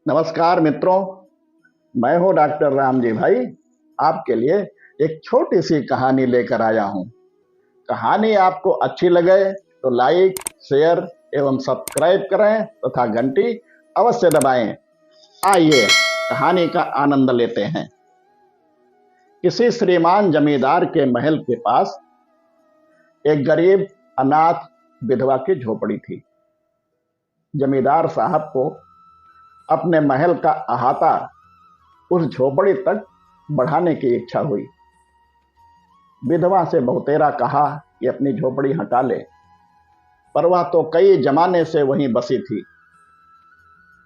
नमस्कार मित्रों। मैं हूं डॉक्टर राम जी भाई। आपके लिए एक छोटी सी कहानी लेकर आया हूं। कहानी आपको अच्छी लगे तो लाइक, शेयर एवं सब्सक्राइब करें तथा घंटी अवश्य दबाएं। आइए कहानी का आनंद लेते हैं। किसी श्रीमान जमींदार के महल के पास एक गरीब अनाथ विधवा की झोपड़ी थी। जमींदार साहब को अपने महल का अहाता उस झोपड़ी तक बढ़ाने की इच्छा हुई। विधवा से बहुतेरा कहा कि अपनी झोपड़ी हटा ले, पर वह तो कई जमाने से वहीं बसी थी।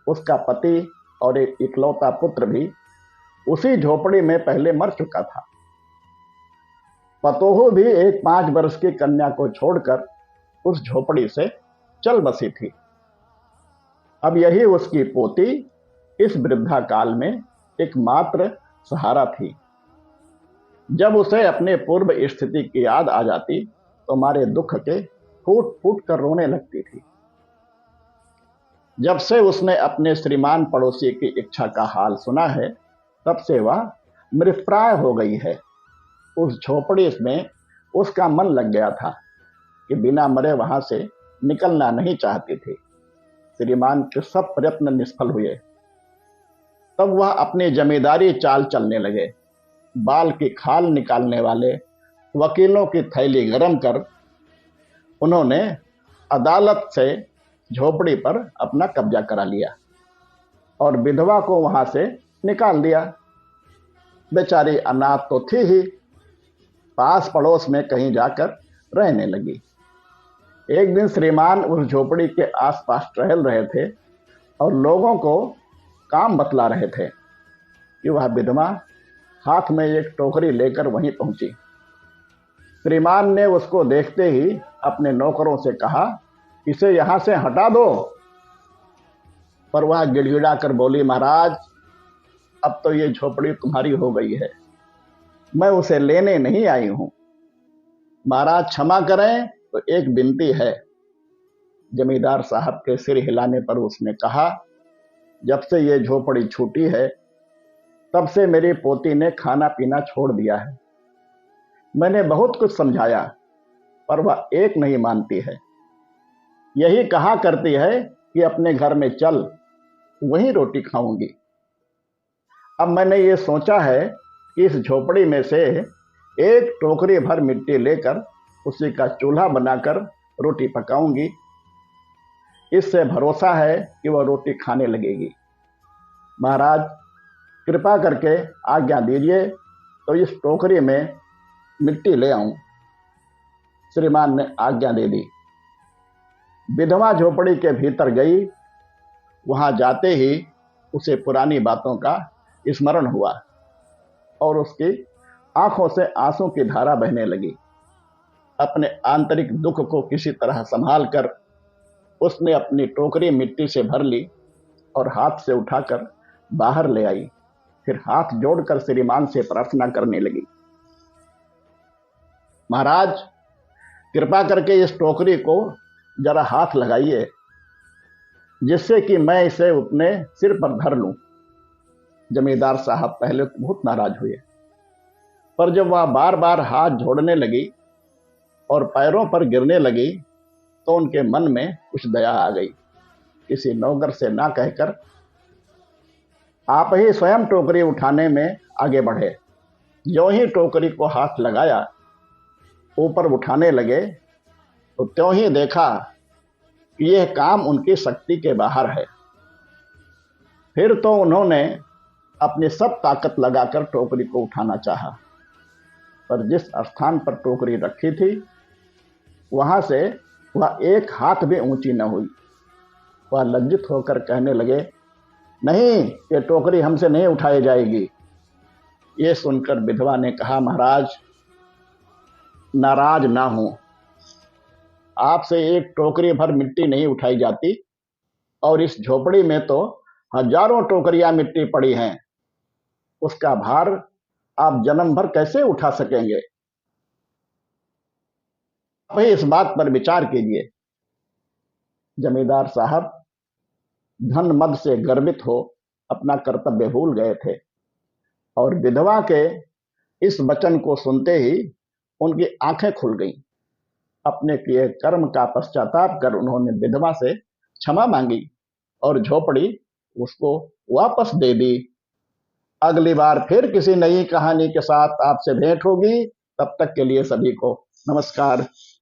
उसका पति और एक इकलौता पुत्र भी उसी झोपड़ी में पहले मर चुका था। पतोहू भी एक 5 वर्ष की कन्या को छोड़कर उस झोपड़ी से चल बसी थी। अब यही उसकी पोती इस वृद्धा काल में एकमात्र सहारा थी। जब उसे अपने पूर्व स्थिति की याद आ जाती तो मारे दुख के फूट फूट कर रोने लगती थी। जब से उसने अपने श्रीमान पड़ोसी की इच्छा का हाल सुना है, तब से वह मृतप्राय हो गई है। उस झोपड़ी में उसका मन लग गया था कि बिना मरे वहां से निकलना नहीं चाहती थी। श्रीमान के सब प्रयत्न निष्फल हुए। तब वह अपनी जमींदारी चाल चलने लगे। बाल की खाल निकालने वाले वकीलों की थैली गरम कर उन्होंने अदालत से झोपड़ी पर अपना कब्जा करा लिया और विधवा को वहां से निकाल दिया। बेचारी अनाथ तो थी ही, पास पड़ोस में कहीं जाकर रहने लगी। एक दिन श्रीमान उस झोपड़ी के आसपास टहल रहे थे और लोगों को काम बतला रहे थे कि वह विधवा हाथ में एक टोकरी लेकर वहीं पहुंची। श्रीमान ने उसको देखते ही अपने नौकरों से कहा, इसे यहां से हटा दो। पर वह गिड़गिड़ा कर बोली, महाराज, अब तो ये झोपड़ी तुम्हारी हो गई है, मैं उसे लेने नहीं आई हूं। महाराज क्षमा करें, तो एक विनती है। जमींदार साहब के सिर हिलाने पर उसने कहा, जब से ये झोपड़ी छूटी है तब से मेरी पोती ने खाना पीना छोड़ दिया है। मैंने बहुत कुछ समझाया, पर वह एक नहीं मानती है। यही कहा करती है कि अपने घर में चल, वहीं रोटी खाऊंगी। अब मैंने ये सोचा है कि इस झोपड़ी में से एक टोकरी भर मिट्टी लेकर उसी का चूल्हा बनाकर रोटी पकाऊंगी। इससे भरोसा है कि वह रोटी खाने लगेगी। महाराज, कृपा करके आज्ञा दीजिए तो इस टोकरी में मिट्टी ले आऊं। श्रीमान ने आज्ञा दे दी। विधवा झोपड़ी के भीतर गई। वहां जाते ही उसे पुरानी बातों का स्मरण हुआ और उसकी आंखों से आंसू की धारा बहने लगी। अपने आंतरिक दुख को किसी तरह संभाल कर उसने अपनी टोकरी मिट्टी से भर ली और हाथ से उठाकर बाहर ले आई। फिर हाथ जोड़कर श्रीमान से प्रार्थना करने लगी, महाराज, कृपा करके इस टोकरी को जरा हाथ लगाइए, जिससे कि मैं इसे अपने सिर पर धर लूं। जमींदार साहब पहले तो बहुत नाराज हुए, पर जब वह बार बार हाथ जोड़ने लगी और पैरों पर गिरने लगी तो उनके मन में कुछ दया आ गई। किसी नौकर से ना कहकर आप ही स्वयं टोकरी उठाने में आगे बढ़े। जो ही टोकरी को हाथ लगाया, ऊपर उठाने लगे तो त्यों ही देखा कि यह काम उनकी शक्ति के बाहर है। फिर तो उन्होंने अपनी सब ताकत लगाकर टोकरी को उठाना चाहा, पर जिस स्थान पर टोकरी रखी थी वहां से वह एक हाथ भी ऊंची न हुई। वह लज्जित होकर कहने लगे, नहीं, ये टोकरी हमसे नहीं उठाई जाएगी। ये सुनकर विधवा ने कहा, महाराज, नाराज ना हो, आपसे एक टोकरी भर मिट्टी नहीं उठाई जाती और इस झोपड़ी में तो हजारों टोकरियां मिट्टी पड़ी हैं। उसका भार आप जन्म भर कैसे उठा सकेंगे? आप ही इस बात पर विचार कीजिए। जमींदार साहब धन मद से गर्वित हो अपना कर्तव्य भूल गए थे। और विधवा के इस वचन को सुनते ही उनकी आंखें खुल गईं। अपने किए कर्म का पश्चाताप कर उन्होंने विधवा से क्षमा मांगी और झोपड़ी उसको वापस दे दी। अगली बार फिर किसी नई कहानी के साथ आपसे भेंट होगी। तब तक के लिए सभी को नमस्कार।